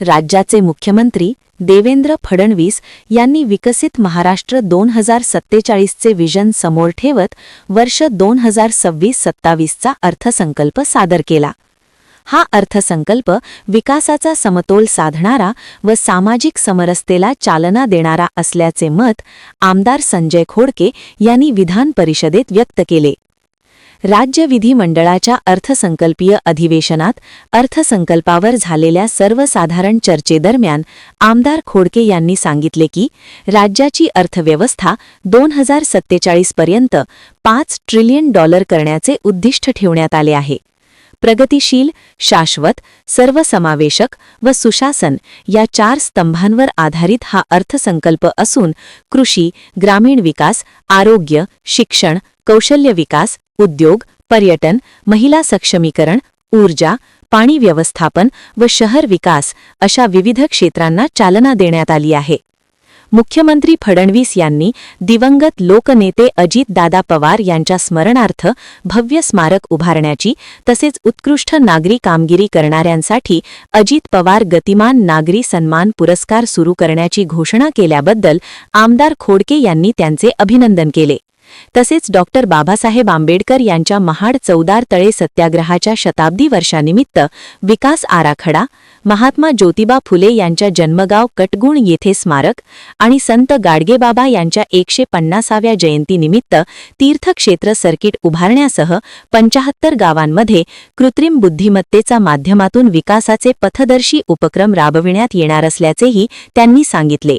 राज्याचे मुख्यमंत्री देवेंद्र फडणवीस यांनी विकसित महाराष्ट्र 2047चे विजन समोर ठेवत वर्ष 2026-27चा अर्थसंकल्प सादर केला। हा अर्थसंकल्प विकासाचा समतोल साधणारा व सामाजिक समरसतेला चालना देणारा असल्याचे मत आमदार संजय खोडके यांनी विधान परिषदेत व्यक्त केले। राज्य विधिमंडळाच्या अर्थसंकल्पीय अधिवेशनात अर्थसंकल्पावर झालेल्या सर्वसाधारण चर्चेदरम्यान आमदार खोडके यांनी सांगितले की राज्याची अर्थव्यवस्था 2047 पर्यंत $5 ट्रिलियन करण्याचे उद्दिष्ट ठेवण्यात आले आहे। प्रगतिशील, शाश्वत, सर्वसमावेशक व सुशासन या 4 स्तंभांवर आधारित हा अर्थसंकल्प असून कृषी, ग्रामीण विकास, आरोग्य, शिक्षण, कौशल्य विकास, उद्योग, पर्यटन, महिला सक्षमीकरण, ऊर्जा, पाणी व्यवस्थापन व शहर विकास अशा विविध क्षेत्रांना चालना देण्यात आली आहे। मुख्यमंत्री फडणवीस यांनी दिवंगत लोकनेते अजितदादा पवार यांच्या स्मरणार्थ भव्य स्मारक उभारण्याची तसेच उत्कृष्ट नागरी कामगिरी करणाऱ्यांसाठी अजित पवार गतिमान नागरी सन्मान पुरस्कार सुरू करण्याची घोषणा केल्याबद्दल आमदार खोडके यांनी त्यांचे अभिनंदन केले। तसेच डॉक्टर बाबासाहेब आंबेडकर यांच्या महाड चौदार तळे सत्याग्रहाच्या शताब्दी वर्षानिमित्त विकास आराखडा, महात्मा ज्योतिबा फुले यांच्या जन्मगाव कटगुण येथे स्मारक आणि संत गाडगेबाबा यांच्या 150व्या जयंतीनिमित्त तीर्थक्षेत्र सर्किट उभारण्यासह 75 गावांमध्ये कृत्रिम बुद्धिमत्तेचा माध्यमातून विकासाचे पथदर्शी उपक्रम राबविण्यात येणार असल्याचेही त्यांनी सांगितले।